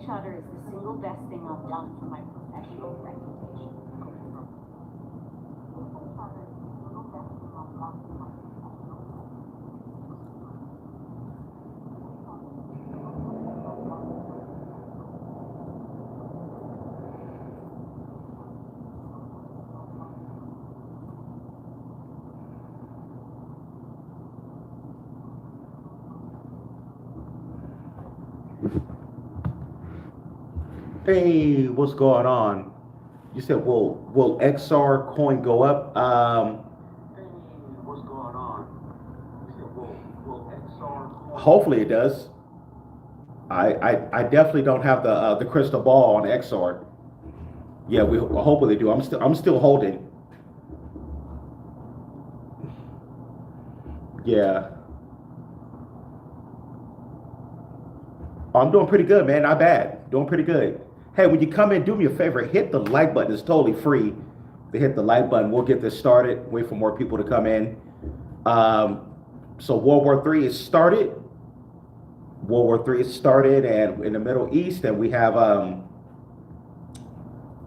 Charter is the single best thing I've done for my professional reputation. Hey, what's going on? You said, will XR coin go up? Hopefully it does. I definitely don't have the crystal ball on XR. Yeah, we hopefully do. I'm still holding. Yeah, I'm doing pretty good, man. Not bad. Doing pretty good. Hey, when you come in, do me a favor. Hit the like button. It's totally free to hit the like button. We'll get this started. Wait for more people to come in. So World War III is started. World War III is started, and in the Middle East, and we have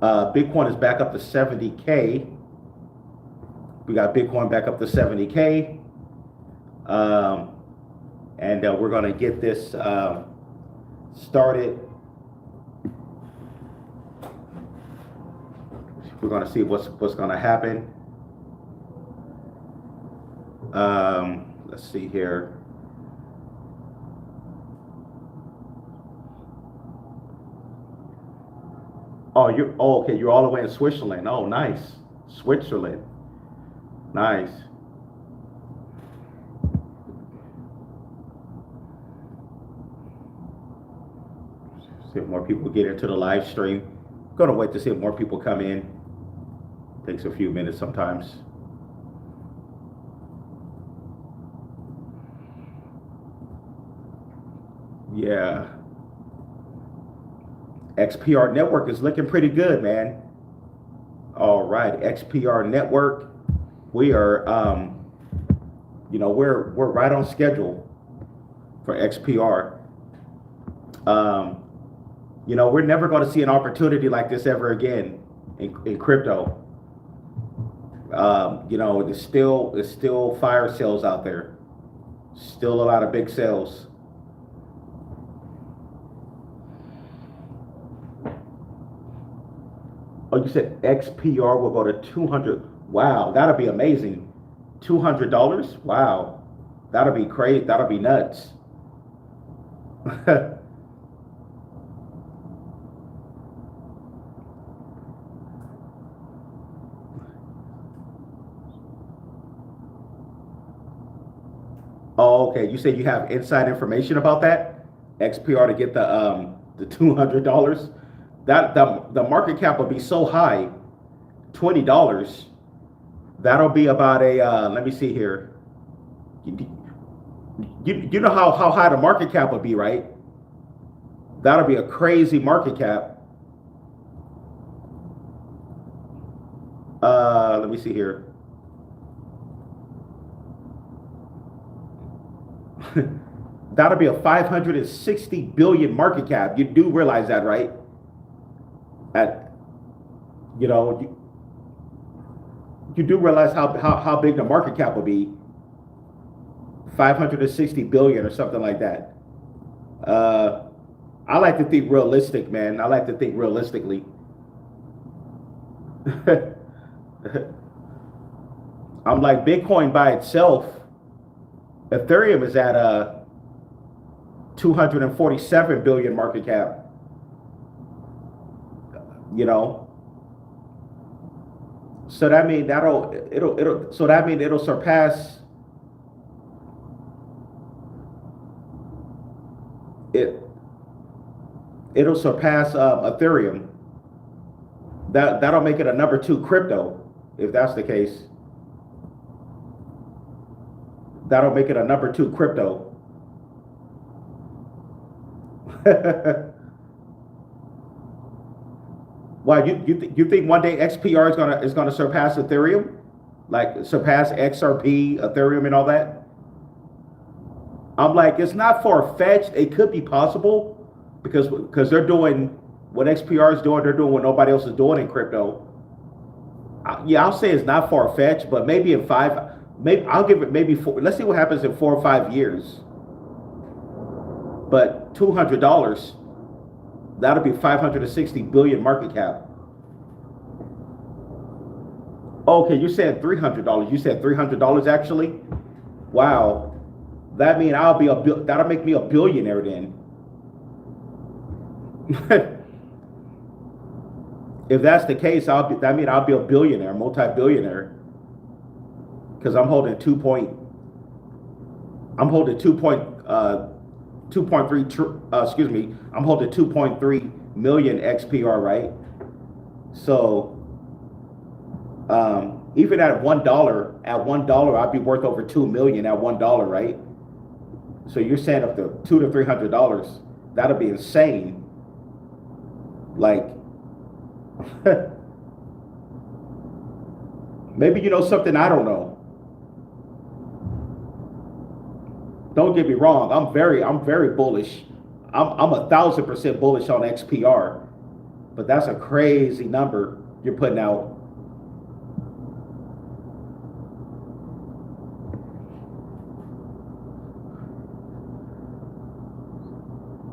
Bitcoin is back up to 70K. We got Bitcoin back up to 70K, and we're gonna get this started. We're gonna see what's gonna happen. Let's see here. Okay. You're all the way in Switzerland. Oh, nice. Switzerland. Nice. See if more people get into the live stream. Gonna wait to see if more people come in. Takes a few minutes sometimes. Yeah. XPR network is looking pretty good, man. All right, XPR network. We are, we're right on schedule for XPR. We're never going to see an opportunity like this ever again in crypto. There's still fire sales out there. Still a lot of big sales. Oh, you said XPR will go to 200. Wow, that'll be amazing. $200? Wow, that'll be crazy. That'll be nuts. Oh, okay. You said you have inside information about that? XPR to get the $200. That the market cap will be so high, $20. That'll be about a let me see here. You know how high the market cap would be, right? That'll be a crazy market cap. Let me see here. That'll be a 560 billion market cap. You do realize that, right? You do realize how big the market cap will be. 560 billion or something like that. I like to think realistic, man. I like to think realistically. I'm like, Bitcoin by itself, Ethereum is at a 247 billion market cap. So that means it'll surpass it. It'll surpass Ethereum. That'll make it a number 2 crypto, if that's the case. That'll make it a number 2 crypto. Why you think one day XPR is gonna surpass Ethereum, like surpass XRP, Ethereum, and all that? I'm like, it's not far fetched. It could be possible, because they're doing what XPR is doing. They're doing what nobody else is doing in crypto. Yeah, I'll say it's not far fetched, but maybe in five, maybe I'll give it maybe four. Let's see what happens in 4 or 5 years. But $200, that'll be 560 billion market cap. Okay, you said $300. You said $300 actually. Wow, that mean that'll make me a billionaire then. If that's the case, I'll be a billionaire, multi-billionaire, because I'm holding 2.3 I'm holding 2.3 million XPR, right? So even at $1, I'd be worth over 2 million at $1, right? So you're saying up to $200 to $300, that'll be insane. Like, maybe you know something I don't know. Don't get me wrong. I'm very bullish. I'm 1,000% bullish on XPR, but that's a crazy number you're putting out.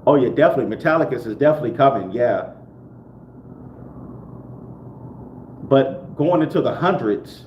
Oh yeah, definitely. Metallicus is definitely coming. Yeah, but going into the hundreds.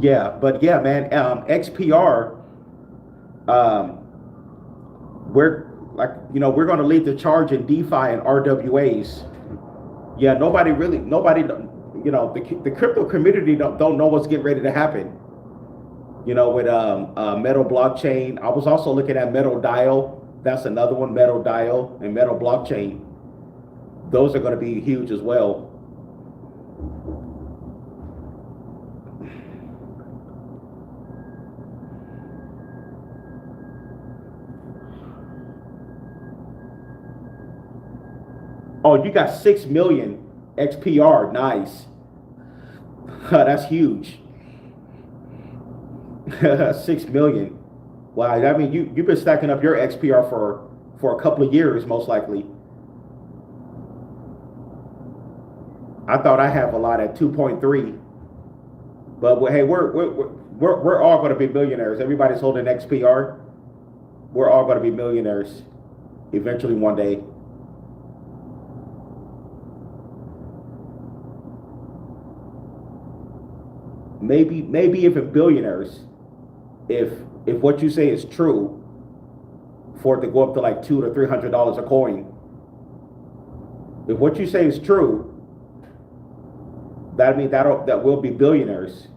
Yeah, but yeah, man, XPR, we're we're going to lead the charge in DeFi and RWAs. Yeah, nobody, the crypto community don't know what's getting ready to happen. With Metal blockchain. I was also looking at Metal Dial. That's another one, Metal Dial and Metal blockchain. Those are going to be huge as well. Oh, you got 6 million XPR. Nice. That's huge. 6 million. Wow. I mean, you've been stacking up your XPR for a couple of years, most likely. I thought I have a lot at 2.3, but hey, we're all going to be millionaires. Everybody's holding XPR. We're all going to be millionaires eventually one day. Maybe even billionaires, if what you say is true, for it to go up to like $200 to $300 a coin. If what you say is true, that means that will be billionaires.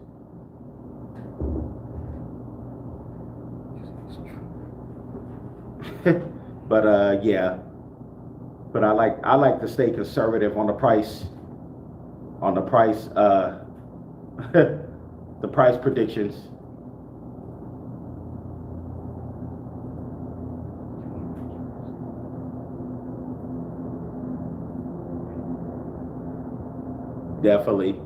But yeah, but I like to stay conservative on the price. The price predictions. Definitely.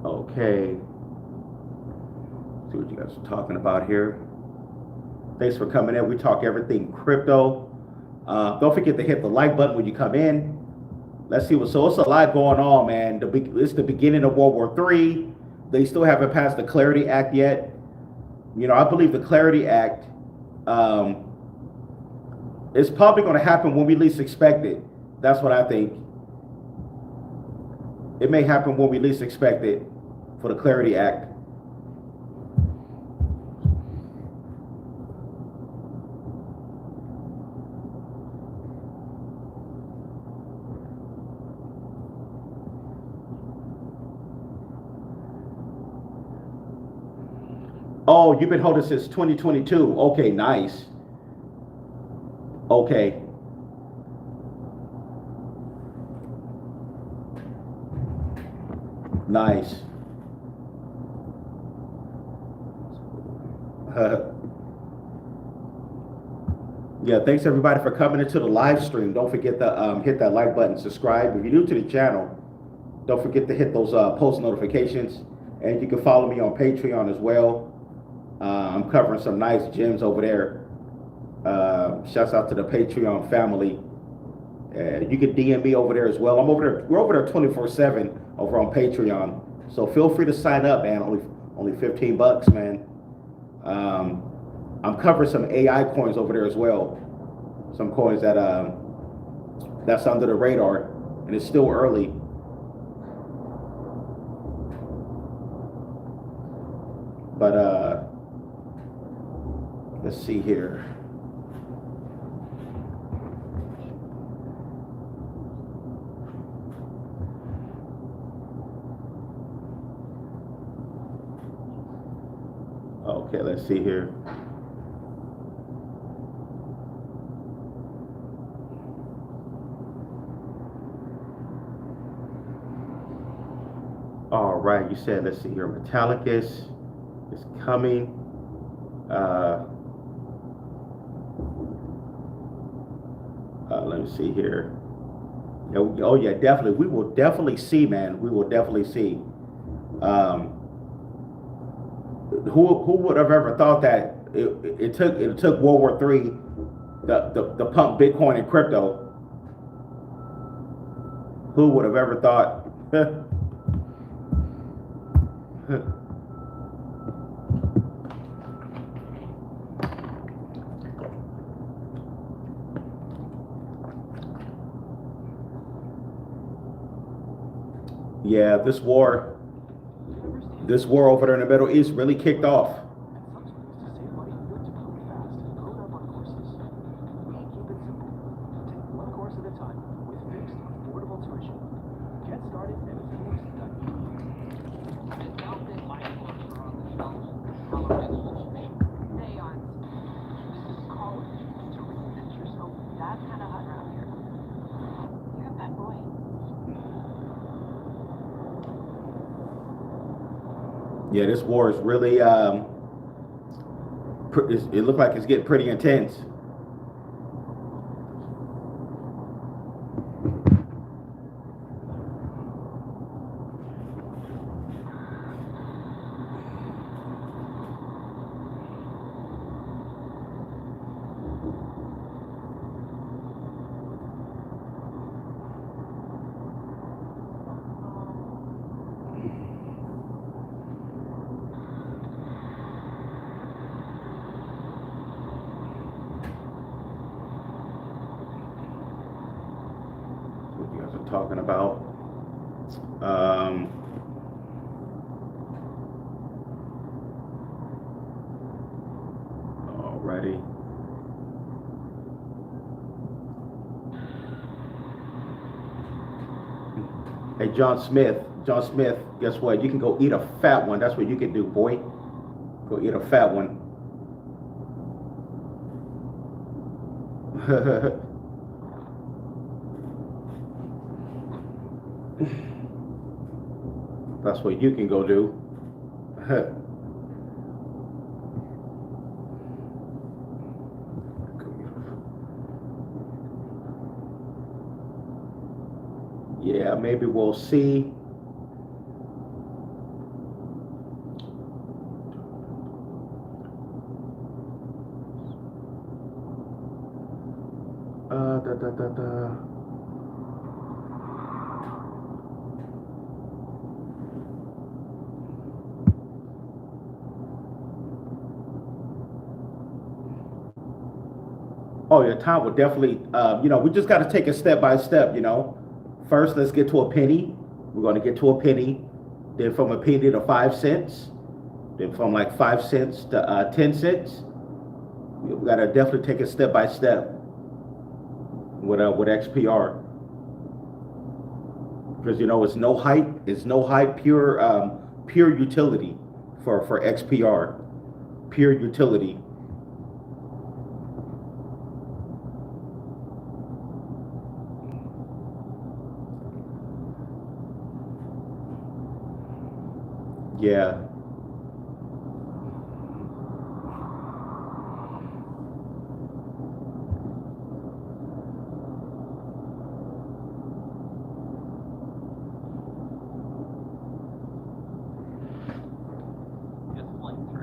Okay. See what you guys are talking about here. Thanks for coming in. We talk everything crypto. Don't forget to hit the like button when you come in. Let's see so it's a lot going on, man. It's the beginning of World War III. They still haven't passed the Clarity Act yet. I believe the Clarity Act Um, it's probably going to happen when we least expect it. That's what I think. It may happen when we least expect it for the Clarity Act. Oh, you've been holding since 2022. Okay, nice. Okay. Nice. Yeah, thanks everybody for coming into the live stream. Don't forget to hit that like button, subscribe. If you're new to the channel, don't forget to hit those post notifications. And you can follow me on Patreon as well. I'm covering some nice gems over there. Shouts out to the Patreon family. You can DM me over there as well. I'm over there. We're over there 24/7 over on Patreon. So feel free to sign up, man. Only $15, man. I'm covering some AI coins over there as well. Some coins that that's under the radar, and it's still early. But let's see here. Okay, let's see here. All right, you said, let's see here, Metallicus is coming. Let me see here. Oh yeah, definitely. We will definitely see, man. We will definitely see. Who would have ever thought that it took World War III to pump Bitcoin and crypto? Who would have ever thought? Yeah, this war over there in the Middle East really kicked off. Yeah, this war is really, it looks like it's getting pretty intense. Talking about. Alrighty. Hey, John Smith, guess what? You can go eat a fat one. That's what you can do, boy. Go eat a fat one. That's what you can go do. Yeah, maybe we'll see. Oh, your time will definitely, we just got to take it step by step. First, let's get to a penny. We're going to get to a penny. Then from a penny to 5 cents. Then from like 5 cents to 10 cents. We got to definitely take it step by step with XPR. Because, it's no hype, pure utility for XPR. Pure utility. Yeah.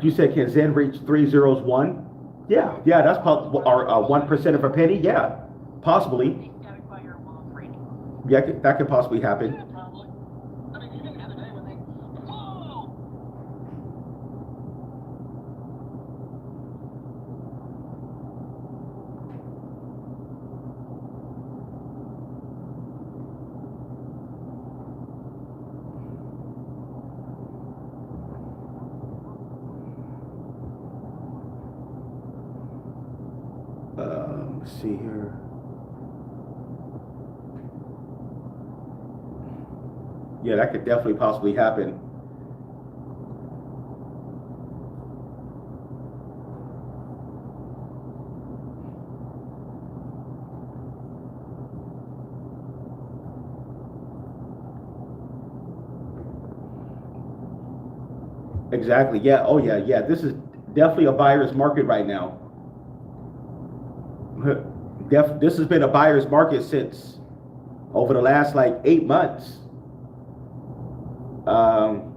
You said can Zen reach 301? Yeah, yeah, that's possible. Or 1% of a penny? Yeah, possibly. Yeah, that could possibly happen. Let's see here. Yeah, that could definitely possibly happen. Exactly. Yeah. Oh, yeah. Yeah. This is definitely a buyer's market right now. This has been a buyer's market since over the last like 8 months. Um,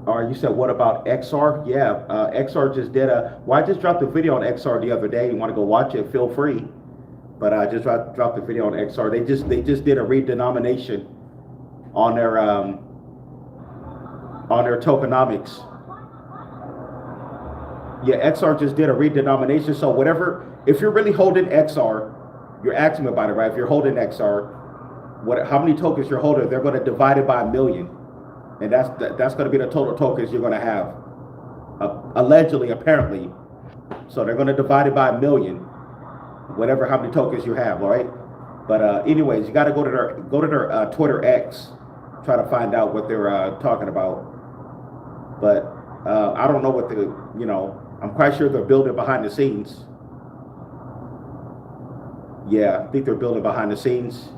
or you said, what about XR? Yeah, XR just did a. Well, I just dropped a video on XR the other day. You want to go watch it? Feel free. But I just dropped the video on XR. They just did a redenomination on their tokenomics. Yeah, XR just did a redenomination. So whatever, if you're really holding XR, you're asking about it, right? If you're holding XR, how many tokens you're holding, they're going to divide it by 1,000,000, and that's going to be the total tokens you're going to have, allegedly, apparently. So they're going to divide it by 1,000,000, whatever how many tokens you have, all right? But anyways, you got to go to their Twitter X, try to find out what they're talking about. But I don't know what I'm quite sure they're building behind the scenes. Yeah, I think they're building behind the scenes.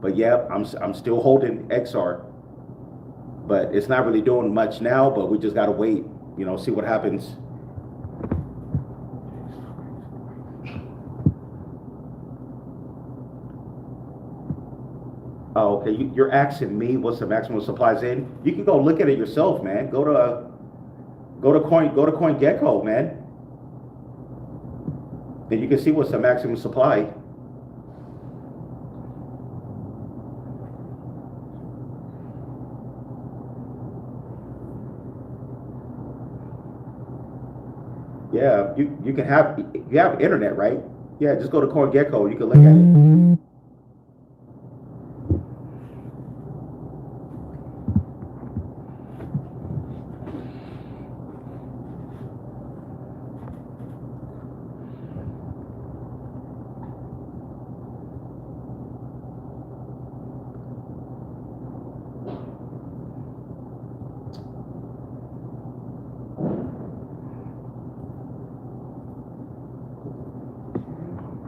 But yeah, I'm still holding XR. But it's not really doing much now, but we just gotta wait, see what happens. Oh, okay. You're asking me what's the maximum supplies in? You can go look at it yourself, man. Go to CoinGecko, man. Then you can see what's the maximum supply. Yeah, you can you have internet, right? Yeah, just go to CoinGecko. You can look at it.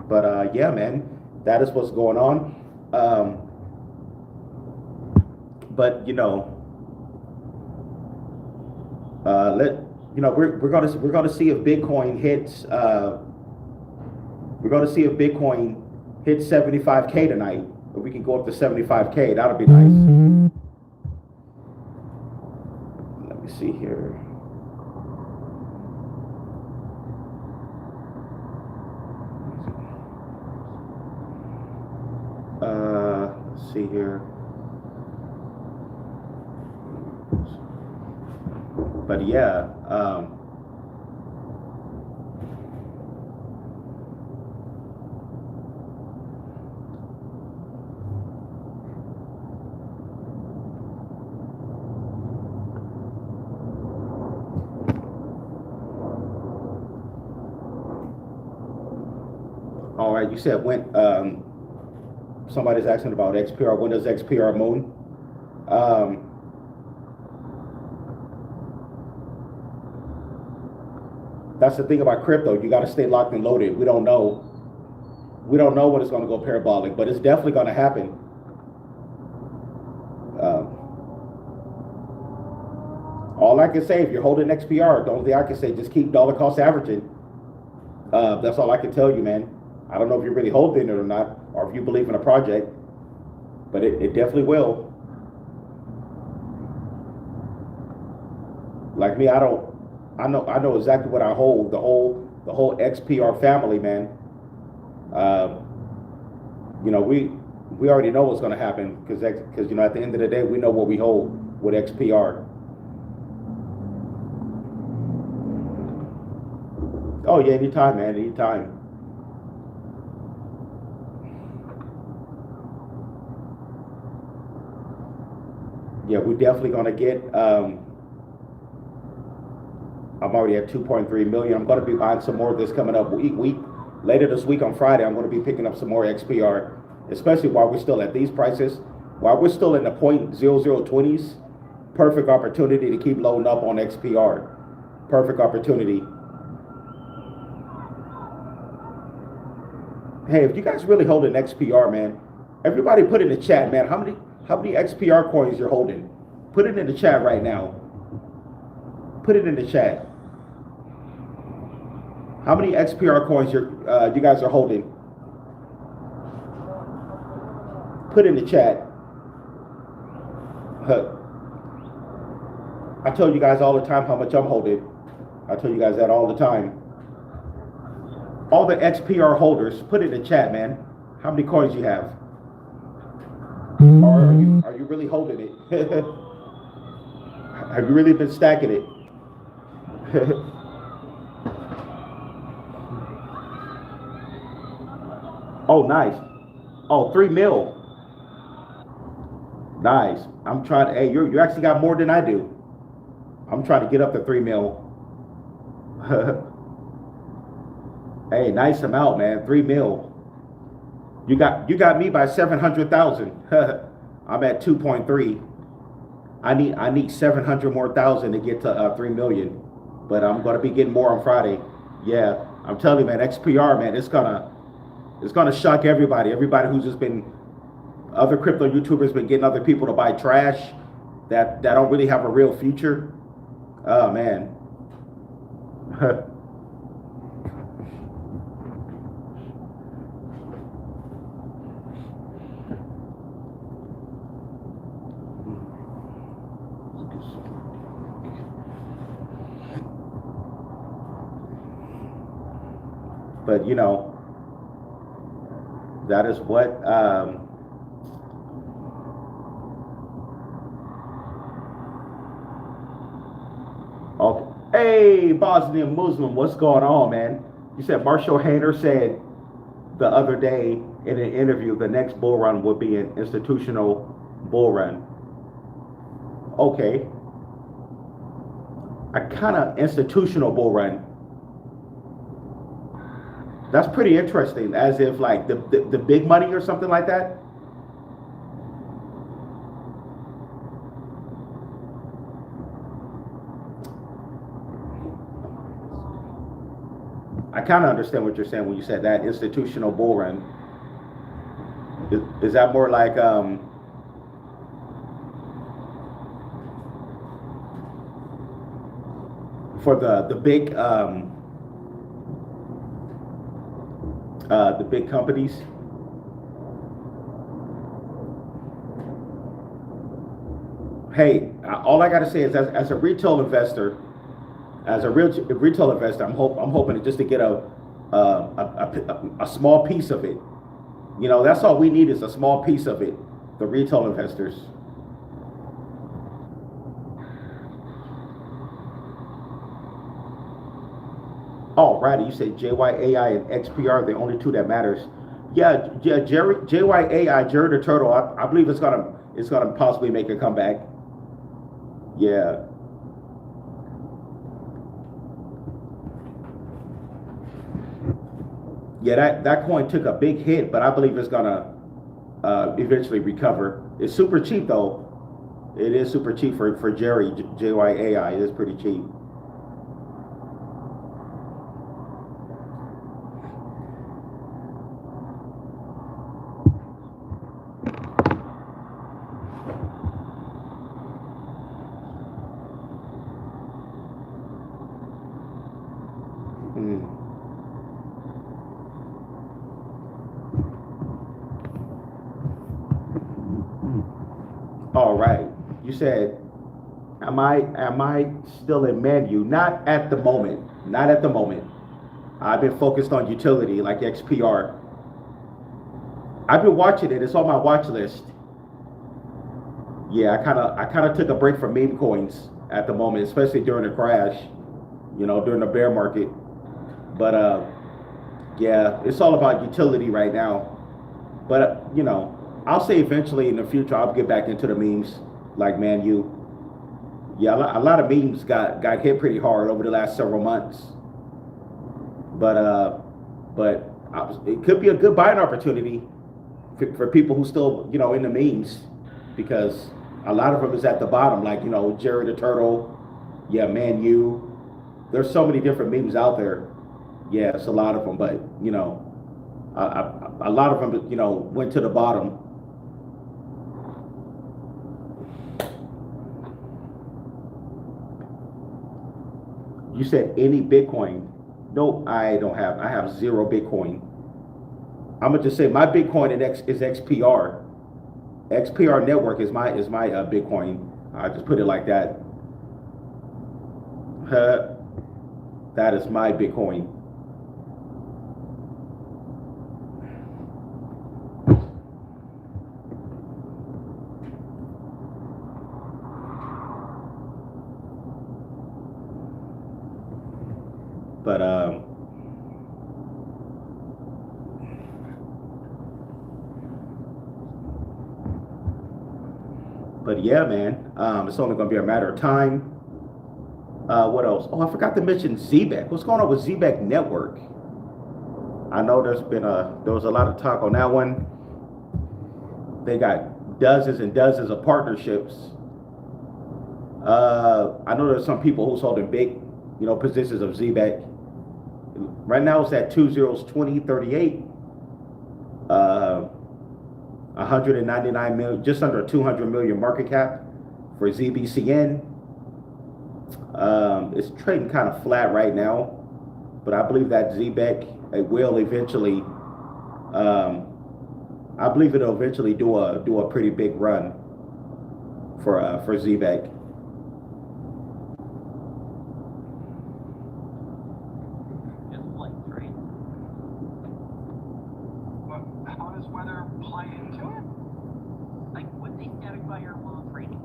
But yeah, man, that is what's going on. But let we're gonna see if Bitcoin hits. We're gonna see if Bitcoin hits 75K tonight. If we can go up to 75K, that'll be nice. Let me see here. see here. But yeah, all right. You said when somebody's asking about XPR. When does XPR moon? Um, that's the thing about crypto. You got to stay locked and loaded. We don't know. We don't know when it's going to go parabolic, but it's definitely going to happen. All I can say, if you're holding XPR, the only thing I can say, just keep dollar cost averaging. That's all I can tell you, man. I don't know if you're really holding it or not, or if you believe in a project, but it definitely will. Like me, I know exactly what I hold. The whole XPR family, man. You know, we already know what's going to happen because you know, at the end of the day, we know what we hold with XPR. Oh yeah, anytime, man, anytime. Yeah, we're definitely gonna get. I'm already at 2.3 million. I'm gonna be buying some more of this coming up week. Later this week on Friday, I'm gonna be picking up some more XPR, especially while we're still at these prices. While we're still in the 0.0020s, perfect opportunity to keep loading up on XPR. Perfect opportunity. Hey, if you guys really hold an XPR, man, everybody put in the chat, man. How many XPR coins you're holding? Put it in the chat right now. Put it in the chat. How many XPR coins you guys are holding? Put in the chat. I tell you guys all the time how much I'm holding. I tell you guys that all the time. All the XPR holders, put it in the chat, man. How many coins you have? Or are you really holding it? Have you really been stacking it? Oh, nice. Oh, 3 mil. Nice. I'm trying to. Hey, you actually got more than I do. I'm trying to get up to 3 mil. Hey, nice amount, man. 3 mil. You got me by 700,000. I'm at 2.3. I need 700 more thousand to get to 3 million. But I'm gonna be getting more on Friday. Yeah, I'm telling you, man. XPR, man. It's gonna shock everybody. Everybody who's just been other crypto YouTubers been getting other people to buy trash that don't really have a real future. Oh man. But you know, that is what okay. Hey, Bosnian Muslim, what's going on, man? You said Marshall Hayner said the other day in an interview the next bull run would be an institutional bull run. Okay. A kind of institutional bull run. That's pretty interesting, as if like the big money or something like that. I kind of understand what you're saying when you said that institutional bull run. Is that more like for the big companies? Hey, all I gotta say is, as a retail investor, I'm hoping just to get a small piece of it. You know, that's all we need is a small piece of it. The retail investors. Oh, right. You said JYAI and XPR, the only two that matters. Yeah, yeah. JYAI, Jerry the Turtle. I believe it's gonna possibly make a comeback. Yeah, yeah. That coin took a big hit, but I believe it's gonna eventually recover. It's super cheap though. It is super cheap for Jerry JYAI. It is pretty cheap. Mm. All right. You said, am I still in menu? Not at the moment. Not at the moment. I've been focused on utility like XPR. I've been watching it. It's on my watch list. Yeah, I kind of took a break from meme coins at the moment, especially during the crash. During the bear market. But yeah, it's all about utility right now. But I'll say eventually in the future I'll get back into the memes like Man U. Yeah, a lot of memes got hit pretty hard over the last several months. But it could be a good buying opportunity for people who still in the memes, because a lot of them is at the bottom, like Jerry the Turtle. Yeah, Man U. There's so many different memes out there. Yeah, it's a lot of them, but a lot of them went to the bottom. You said any Bitcoin? No, I don't have. I have zero Bitcoin. I'm gonna just say my Bitcoin is XPR. XPR network is my Bitcoin. I just put it like that. That is my Bitcoin. But yeah, man. It's only gonna be a matter of time. What else? Oh, I forgot to mention ZBEC. What's going on with ZBEC Network? I know there was a lot of talk on that one. They got dozens and dozens of partnerships. I know there's some people who's holding big, positions of ZBEC. Right now it's at 20 2038. 199 million, just under 200 million market cap for ZBCN. It's trading kind of flat right now, but I believe that ZBEC will eventually. I believe it'll eventually do a pretty big run for ZBEC. How does weather play into it? Like, would they satisfy your long training?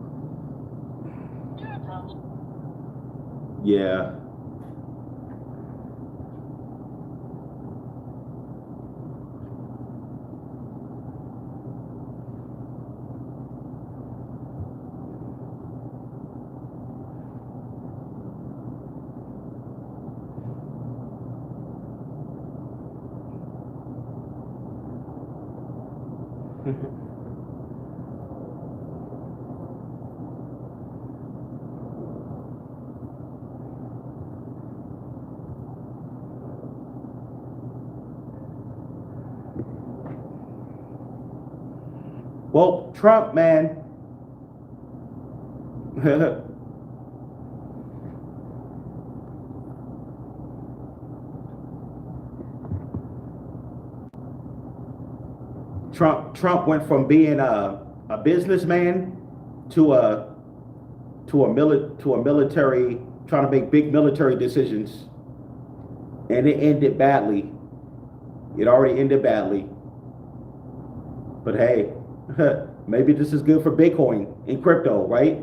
Yeah, probably. Yeah. Well, Trump, man. Trump went from being a businessman to a military, trying to make big military decisions, and it ended badly. It already ended badly. But hey, Maybe this is good for Bitcoin and crypto, right?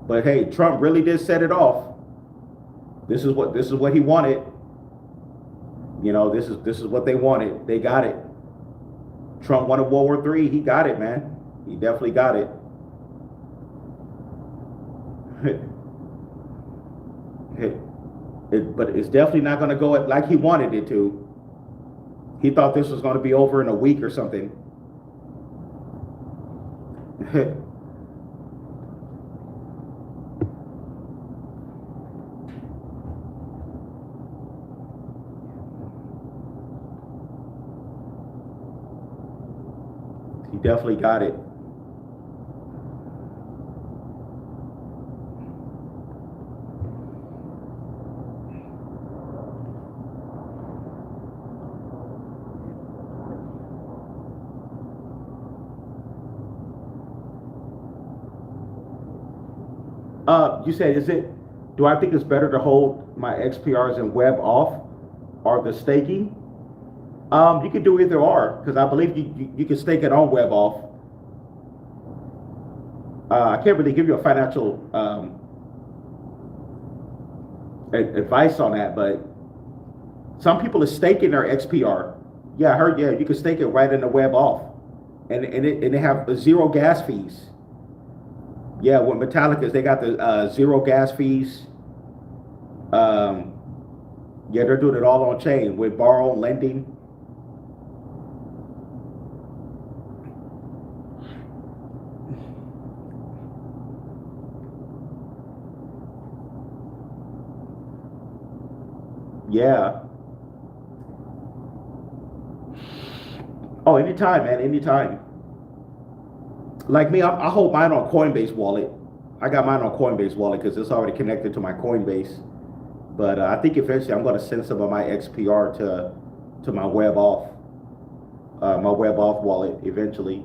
But hey, Trump really did set it off. This is what he wanted. You know, this is what they wanted. They got it. Trump wanted World War III. He got it, man. He definitely got it. But it's definitely not going to go like he wanted it to. He thought this was going to be over in a week or something. He definitely got it. You said, do I think it's better to hold my XPRs and web off or the staking? You can do either or, because I believe you can stake it on web off. I can't really give you a financial advice on that, but some people are staking their XPR. Yeah, I heard, yeah, you can stake it right in the web off. And they have zero gas fees. Yeah, with Metallicas, they got the zero gas fees. Yeah, they're doing it all on chain with borrow lending. Yeah. Oh, anytime, man, anytime. Like me, I hold mine on Coinbase wallet. I got mine on Coinbase wallet because it's already connected to my Coinbase. But I think eventually I'm going to send some of my XPR to my web off wallet eventually.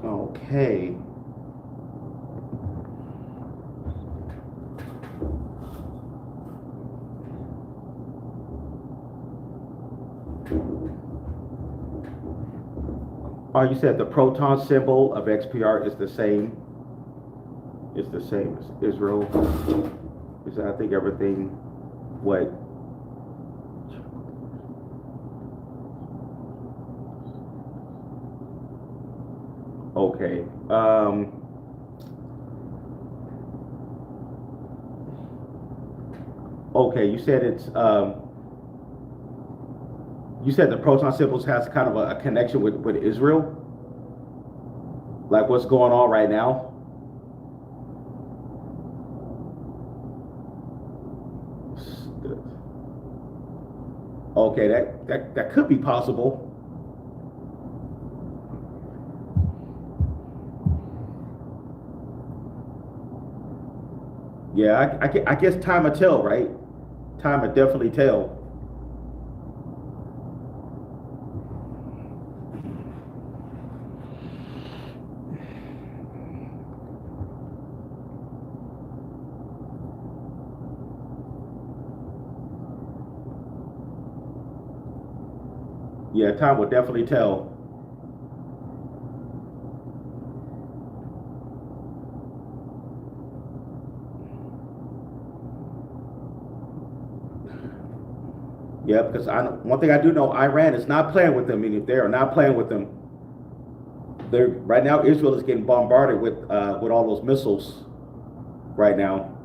Okay. Oh, you said the proton symbol of XPR is the same. It's the same as Israel. Is I think everything what okay. Okay, you said you said the proton symbols has kind of a connection with Israel? Like what's going on right now? Okay, that could be possible. Yeah, I guess time will tell, right? Time will definitely tell. Yeah, time will definitely tell. Yeah, because one thing I do know, Iran is not playing with them. I mean, they are not playing with them. They're right now. Israel is getting bombarded with all those missiles right now.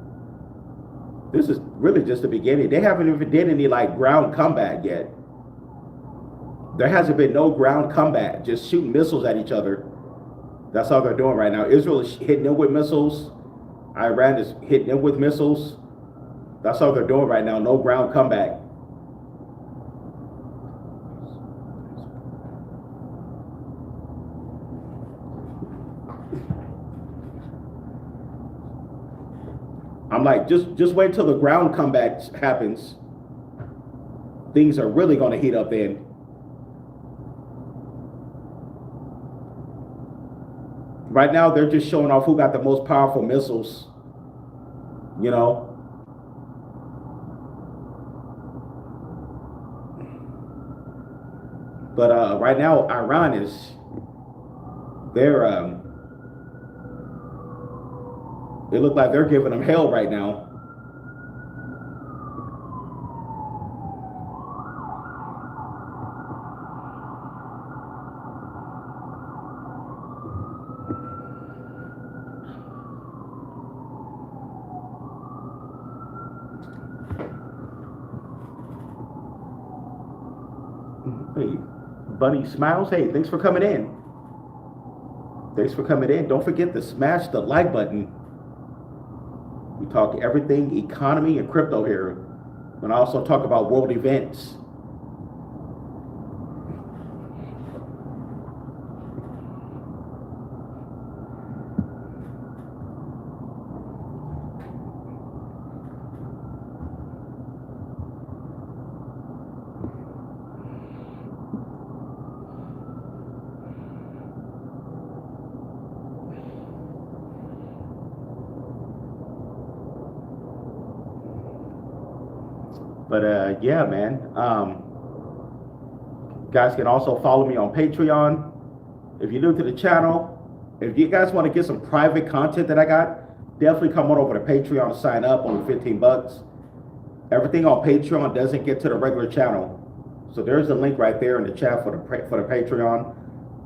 This is really just the beginning. They haven't even did any like ground combat yet. There hasn't been no ground combat. Just shooting missiles at each other. That's all they're doing right now. Israel is hitting them with missiles. Iran is hitting them with missiles. That's all they're doing right now. No ground comeback. I'm like, just wait till the ground comeback happens. Things are really going to heat up then. Right now, they're just showing off who got the most powerful missiles. You know. But right now, Iran is, they're, it look like they're giving them hell right now. Hey, Bunny Smiles, hey, thanks for coming in. Thanks for coming in. Don't forget to smash the like button. We talk everything economy and crypto here. And I also talk about world events. But yeah, man. Guys can also follow me on Patreon. If you're new to the channel, if you guys want to get some private content that I got, definitely come on over to Patreon to sign up. Only 15 bucks. Everything on Patreon doesn't get to the regular channel. So there's a link right there in the chat for the Patreon.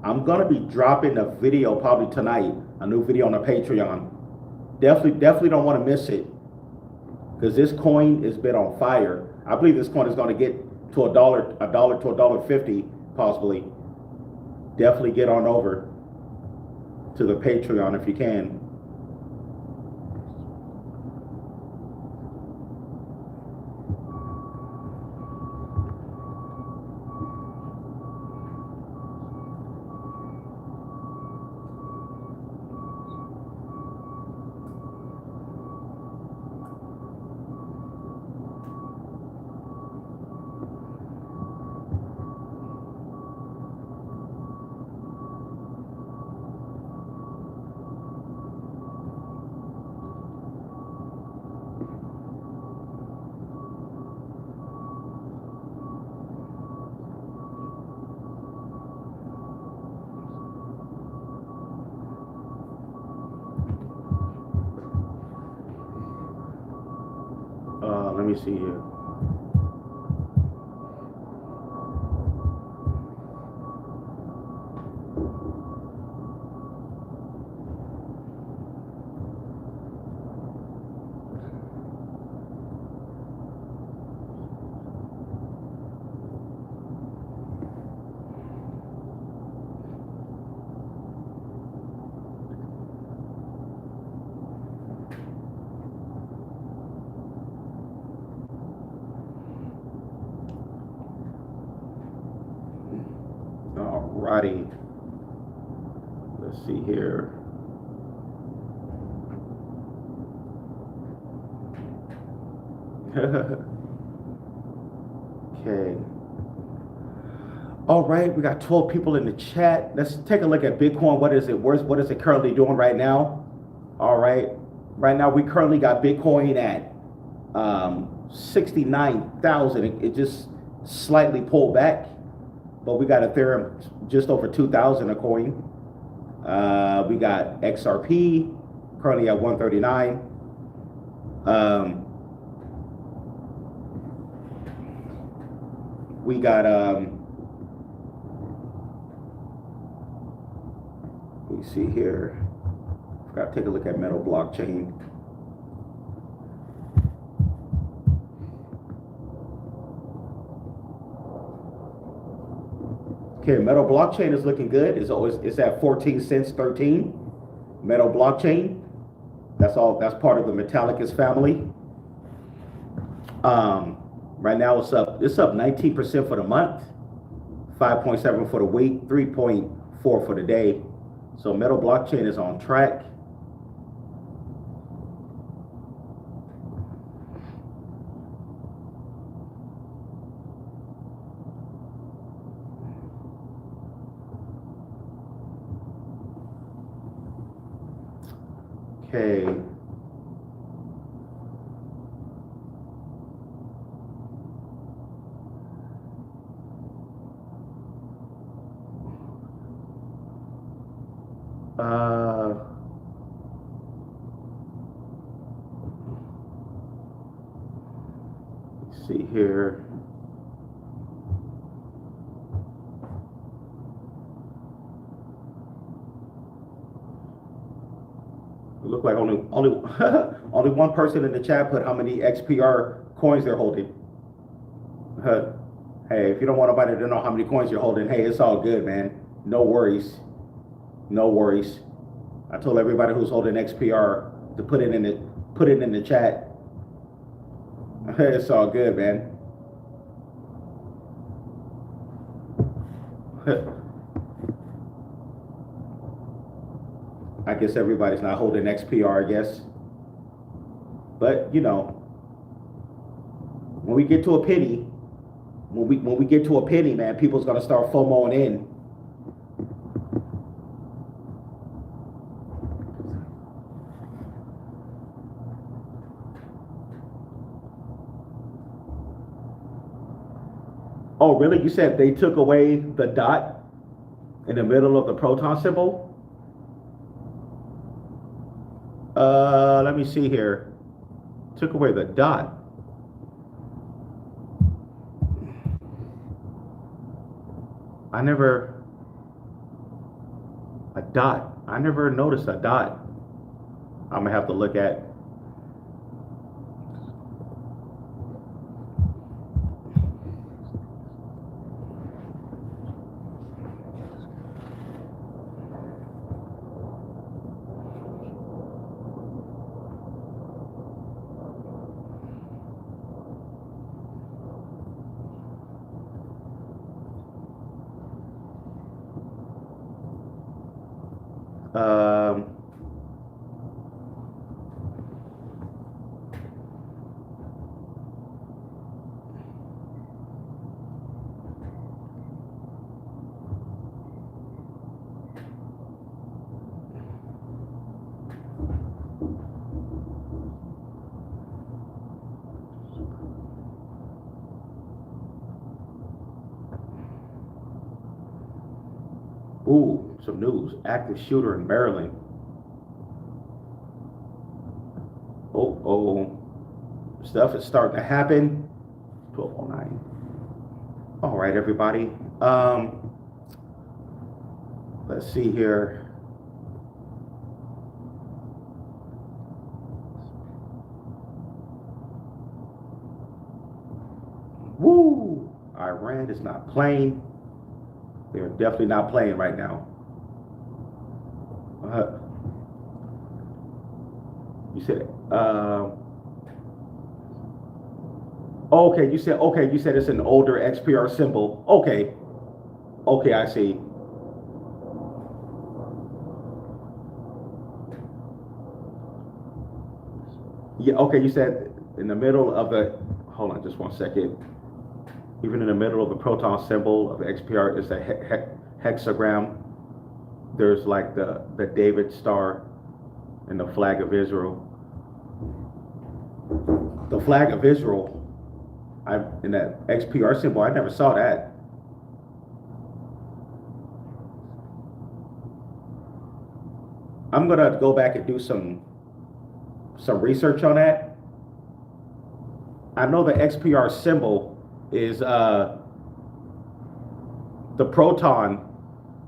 I'm gonna be dropping a video probably tonight, a new video on the Patreon. Definitely don't want to miss it, because this coin has been on fire. I believe this coin is going to get to $1 to $1.50 possibly. Definitely get on over to the Patreon if you can. Let me see here. Alrighty. Let's see here. Okay. All right, we got 12 people in the chat. Let's take a look at Bitcoin. What is it worth? What is it currently doing right now? All right. Right now, we currently got Bitcoin at 69,000. It just slightly pulled back. But we got Ethereum just over 2,000 a coin. We got XRP currently at 139. We got let me see here. Forgot to take a look at Metal Blockchain. Okay, Metal Blockchain is looking good. It's at 14 cents 13. Metal Blockchain. That's all. That's part of the Metallicus family. Right now it's up. It's up 19% for the month, 5.7 for the week, 3.4 for the day. So Metal blockchain is on track. Okay. Let's see here. It looked like only only one person in the chat put how many XPR coins they're holding. Hey, if you don't want nobody to know how many coins you're holding, hey, it's all good, man. No worries. No worries. I told everybody who's holding XPR to put it in the chat. It's all good, man. I guess everybody's not holding XPR, I guess. But you know, when we get to a penny, when we get to a penny, man, people's gonna start FOMOing in. Oh, really? You said they took away the dot in the middle of the proton symbol? Let me see here. Took away the dot. I never noticed a dot. I'm gonna have to look at. Ooh, some news. Active shooter in Maryland. Oh. Stuff is starting to happen. 12:09. All right, everybody. Let's see here. Woo! Iran is not playing. They're definitely not playing right now. You said, okay, you said it's an older XPR symbol. Okay, I see. Yeah, okay, you said in the middle of the, hold on just one second. Even in the middle of the proton symbol of XPR is a hexagram. There's like the David star and the flag of Israel. The flag of Israel, in that XPR symbol, I never saw that. I'm gonna go back and do some research on that. I know the XPR symbol is the proton,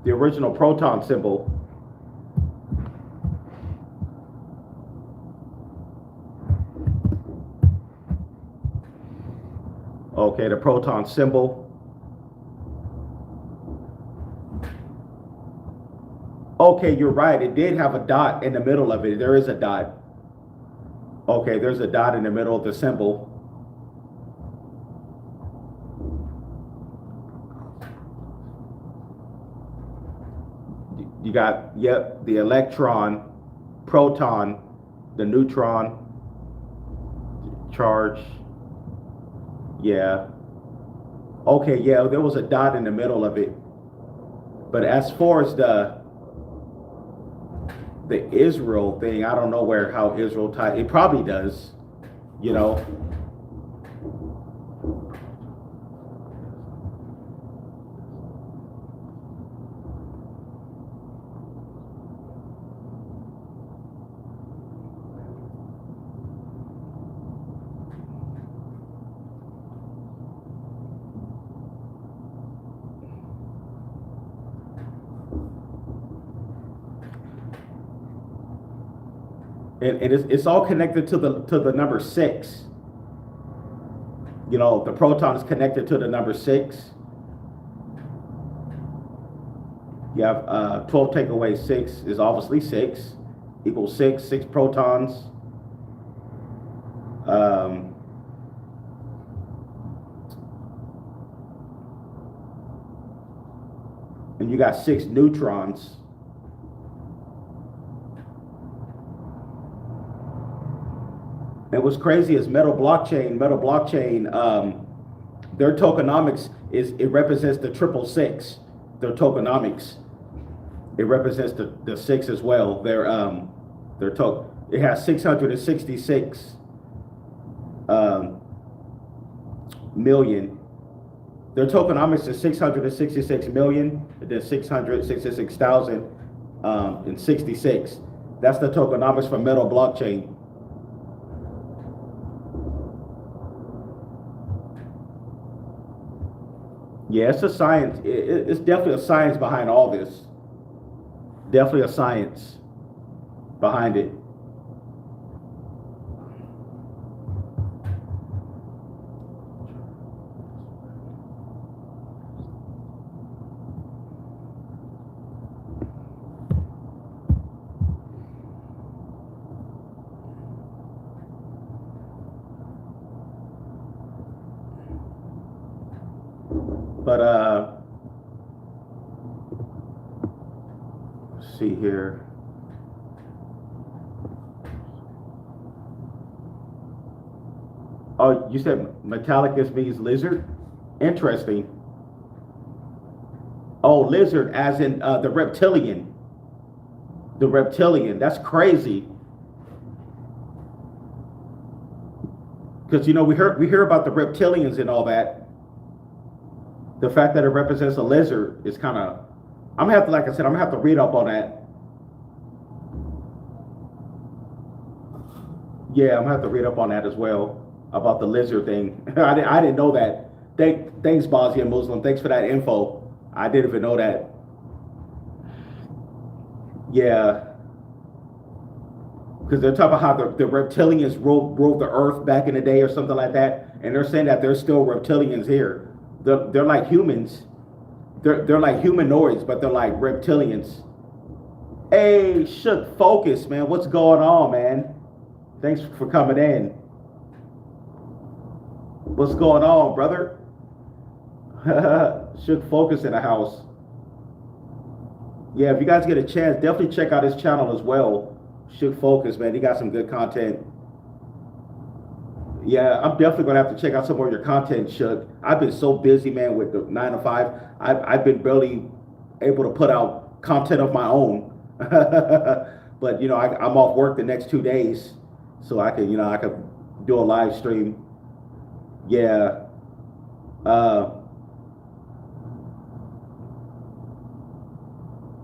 the original proton symbol. Okay, the proton symbol. Okay, you're right. It did have a dot in the middle of it. There is a dot. Okay, there's a dot in the middle of the symbol. You got, yep, the electron, proton, the neutron, charge. Yeah. Okay, yeah, there was a dot in the middle of it. But as far as the Israel thing, I don't know how Israel tied. It probably does, you know. And it's all connected to the number 6. You know, the proton is connected to the number 6. You have 12 take away 6 is obviously 6 equals 6 protons. And you got 6 neutrons. And what's crazy is metal blockchain, their tokenomics it represents the 666. Their tokenomics, it represents the 6 as well. It has 666 million. Their tokenomics is 666 million, and then 666,066. That's the tokenomics for metal blockchain. Yeah, it's a science. It's definitely a science behind all this. Definitely a science behind it. But let's see here. Oh, you said Metallicus means lizard? Interesting. Oh, lizard as in the reptilian. The reptilian. That's crazy. Because you know we hear about the reptilians and all that. The fact that it represents a lizard is kind of, I'm gonna have to, like I said, I'm gonna have to read up on that. Yeah, I'm gonna have to read up on that as well about the lizard thing. I didn't know that. Thanks, Bosnian Muslim. Thanks for that info. I didn't even know that. Yeah, because they're talking about how the reptilians ruled the earth back in the day or something like that, and they're saying that there's still reptilians here. They're like humans. They're like humanoids, but they're like reptilians. Hey, Shook, focus, man. What's going on, man? Thanks for coming in. What's going on, brother? Shook, focus in the house. Yeah, if you guys get a chance, definitely check out his channel as well. Shook Focus, man. He got some good content. Yeah, I'm definitely gonna have to check out some more of your content, Shook. I've been so busy, man, with the 9 to 5. I've been barely able to put out content of my own. But you know, I'm off work the next 2 days, so I could do a live stream. Yeah.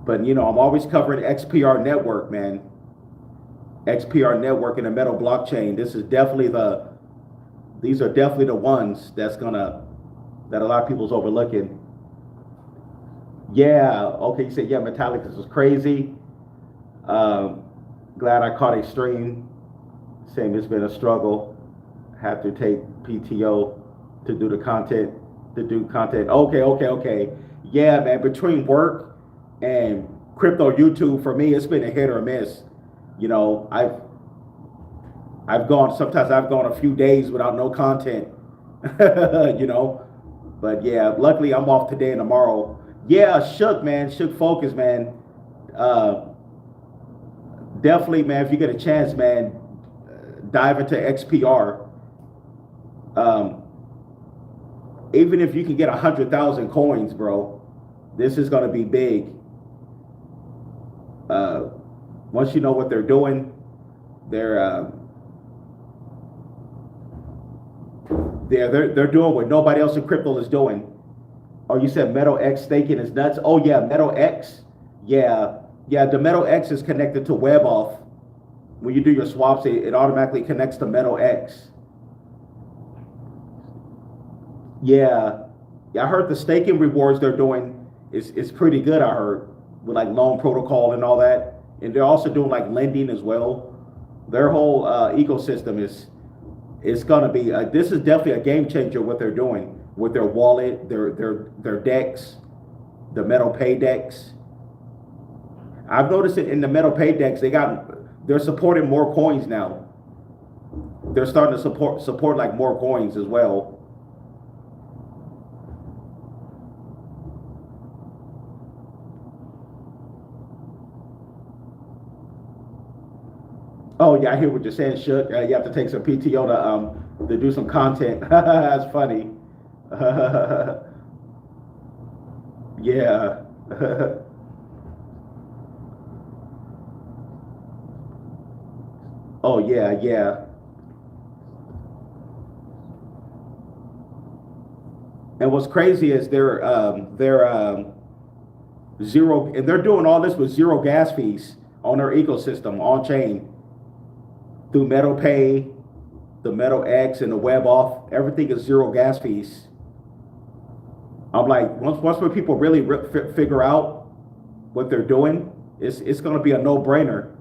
But you know, I'm always covering XPR network, man. XPR network and the metal blockchain. These are definitely the ones that a lot of people's overlooking. Yeah, okay, you said, yeah, Metallicus was crazy. Glad I caught a stream. Saying it's been a struggle. Have to take PTO to do content. Okay. Yeah, man, between work and crypto YouTube, for me, it's been a hit or a miss. You know, sometimes I've gone a few days without no content, you know, but yeah, luckily I'm off today and tomorrow. Yeah, Shook, man, Shook Focus, man. Uh, Definitely, man. If you get a chance, man, dive into XPR. Um, Even if you can get 100,000 coins, bro, this is gonna be big. Uh, Once you know what they're doing, they're they're doing what nobody else in crypto is doing. Oh, you said Metal X staking is nuts. Oh yeah, Metal X. Yeah, yeah. The Metal X is connected to WebOff. When you do your swaps, it automatically connects to Metal X. Yeah, yeah. I heard the staking rewards they're doing is pretty good. I heard with like loan protocol and all that, and they're also doing like lending as well. Their whole ecosystem is gonna be. This is definitely a game changer. What they're doing with their wallet, their decks, the Metal Pay decks. I've noticed it in the Metal Pay decks. They're supporting more coins now. They're starting to support like more coins as well. Oh yeah, I hear what you're saying, Shook. You have to take some PTO to do some content. That's funny. Yeah. Oh yeah, yeah. And what's crazy is they're zero, and they're doing all this with zero gas fees on their ecosystem on chain through Metal Pay, the Metal X, and the Web Off. Everything is zero gas fees. I'm like, once when people really figure out what they're doing, it's going to be a no brainer.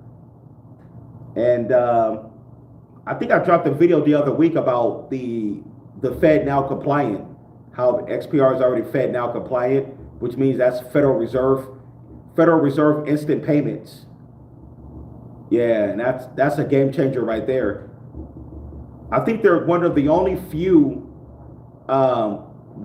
And I think I dropped a video the other week about the Fed now compliant, how XPR is already Fed now compliant, which means that's Federal Reserve instant payments. Yeah, and that's a game changer right there. I think they're one of the only few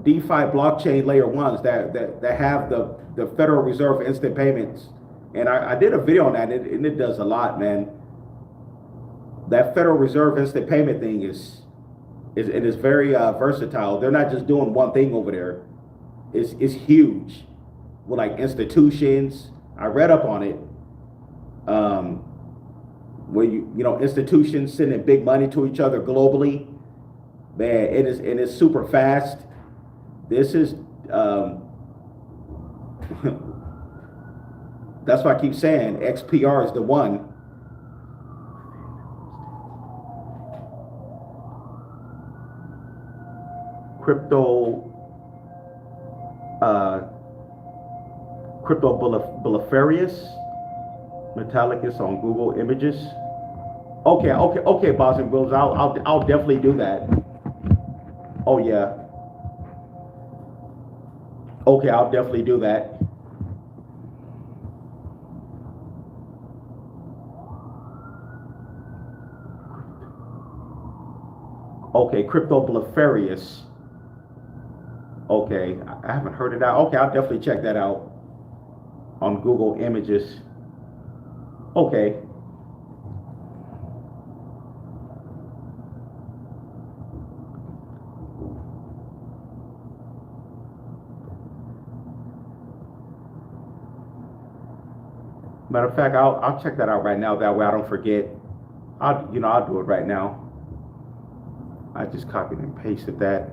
DeFi blockchain layer ones that have the Federal Reserve instant payments. And I did a video on that, and it does a lot, man. That Federal Reserve instant payment thing it is very versatile. They're not just doing one thing over there. It's huge with like institutions. I read up on it. Where you know institutions sending big money to each other globally, man, it is super fast. This is that's why I keep saying XPR is the one. Crypto uh, Crypto Metallicus on Google Images. Okay, Boss and Bills. I'll definitely do that. Oh yeah. Okay, I'll definitely do that. Okay, Crypto Blefarious. Okay, I haven't heard of that. Okay, I'll definitely check that out on Google Images. Okay. Matter of fact, I'll check that out right now. That way I don't forget. I'll do it right now. I just copied and pasted that.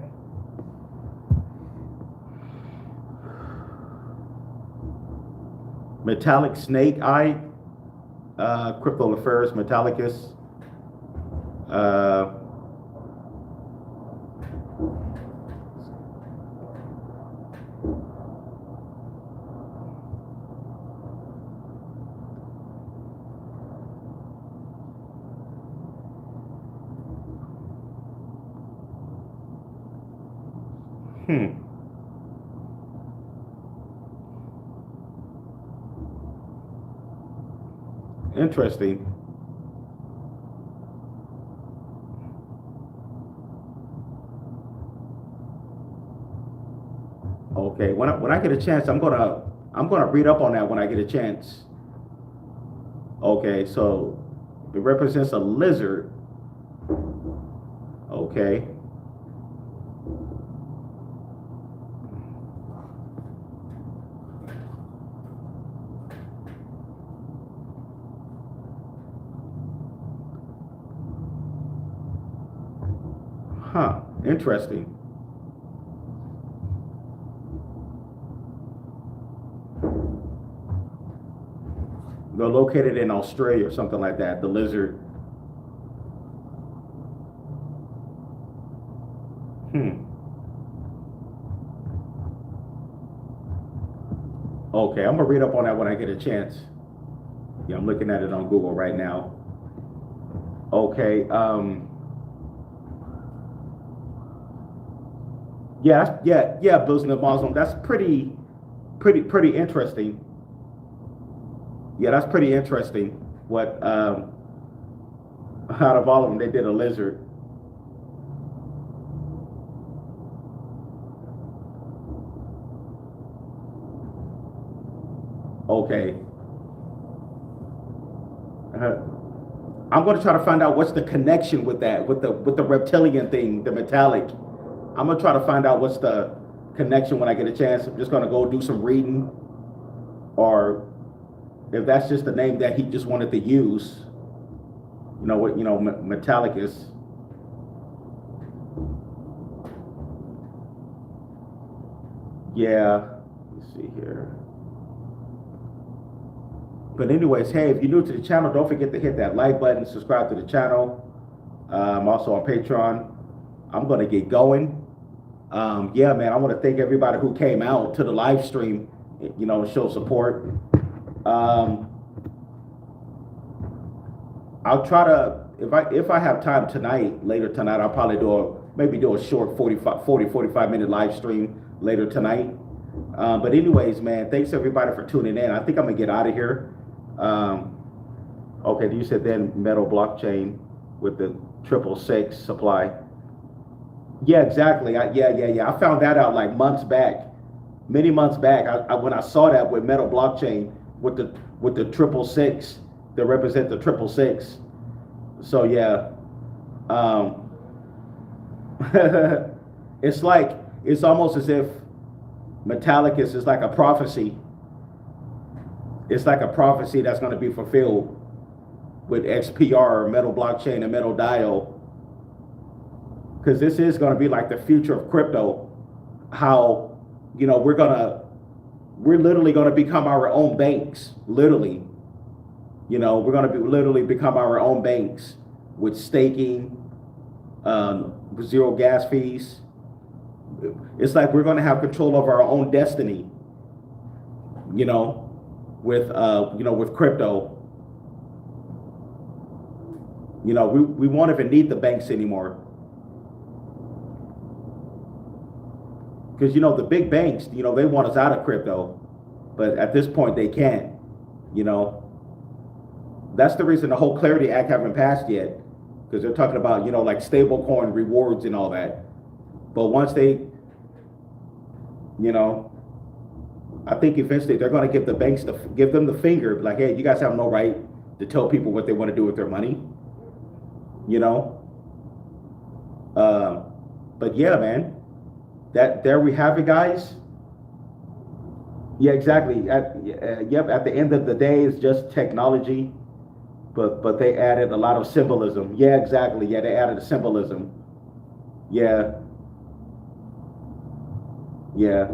Metallic Snake Eye, Crypto Affairs Metallicus. Uh, hmm. Interesting. Okay, when I get a chance, I'm gonna read up on that when I get a chance. Okay, so it represents a lizard. Okay. Huh. Interesting. They're located in Australia or something like that. The lizard. Hmm. Okay, I'm gonna read up on that when I get a chance. Yeah, I'm looking at it on Google right now. Okay. Yeah. Yeah. Muslim. Muslim. That's pretty interesting. Yeah, that's pretty interesting. What out of all of them, they did a lizard. Okay. Uh, I'm going to try to find out what's the connection with that, with the reptilian thing, the metallic. I'm gonna try to find out what's the connection when I get a chance. I'm just gonna go do some reading, or if that's just the name that he just wanted to use. You know what? Metallic is. Yeah. Let's see here. But anyways, hey, if you're new to the channel, don't forget to hit that like button, subscribe to the channel. I'm also on Patreon. I'm gonna get going. Yeah, man, I want to thank everybody who came out to the live stream, and show support. Um, I'll try to, if I have time tonight, later tonight, I'll probably maybe do a short 45 minute live stream later tonight. But anyways, man, thanks everybody for tuning in. I think I'm gonna get out of here. Okay, you said then metal blockchain with the 666 supply. Yeah, exactly. Yeah. I found that out like months back, many months back. When I saw that with metal blockchain with the 666 that represent the 666. So yeah, um, it's almost as if Metallicus is like a prophecy. It's like a prophecy that's going to be fulfilled with XPR, metal blockchain, and metal dial. Because this is going to be like the future of crypto. How, we're literally going to become our own banks. Literally, we're going to literally become our own banks with staking, zero gas fees. It's like we're going to have control of our own destiny. With crypto. We won't even need the banks anymore. Because the big banks, they want us out of crypto, but at this point they can't. That's the reason the whole Clarity Act haven't passed yet, because they're talking about like stablecoin rewards and all that. But once they, I think eventually they're going to give the banks give them the finger, like, hey, you guys have no right to tell people what they want to do with their money. But yeah, man. There we have it, guys. Yeah, exactly. At the end of the day, it's just technology, but they added a lot of symbolism. Yeah, exactly. Yeah, they added a symbolism. Yeah, yeah.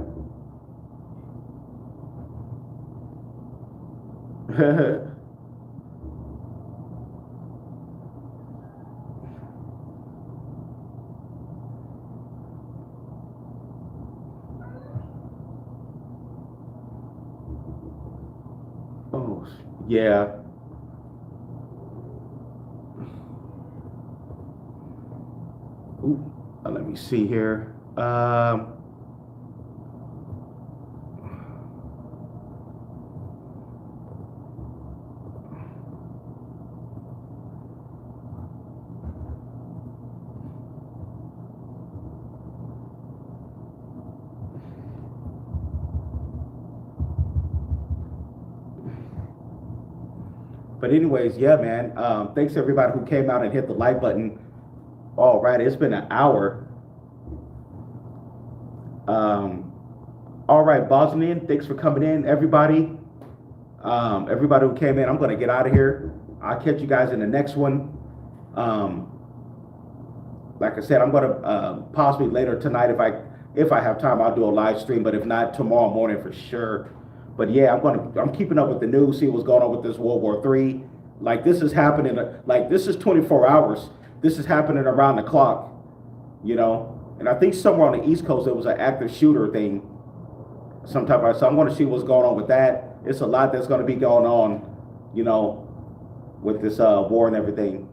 Oh, yeah. Ooh, let me see here. But anyways, yeah, man. Thanks to everybody who came out and hit the like button. All right, it's been an hour. All right, Bosnian, thanks for coming in, everybody. Everybody who came in, I'm gonna get out of here. I'll catch you guys in the next one. Like I said, I'm gonna possibly later tonight if I have time, I'll do a live stream. But if not, tomorrow morning for sure. But yeah, I'm keeping up with the news, see what's going on with this World War III. Like this is happening. Like this is 24 hours. This is happening around the clock. You know, and I think somewhere on the East Coast there was an active shooter thing. Some type of. So I'm going to see what's going on with that. It's a lot that's going to be going on. You know, with this war and everything.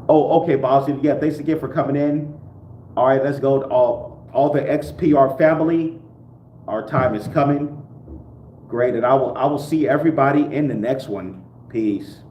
Oh, okay, Boston. Yeah, thanks again for coming in. All right, let's go to all the XPR family. Our time is coming. Great, and I will see everybody in the next one. Peace.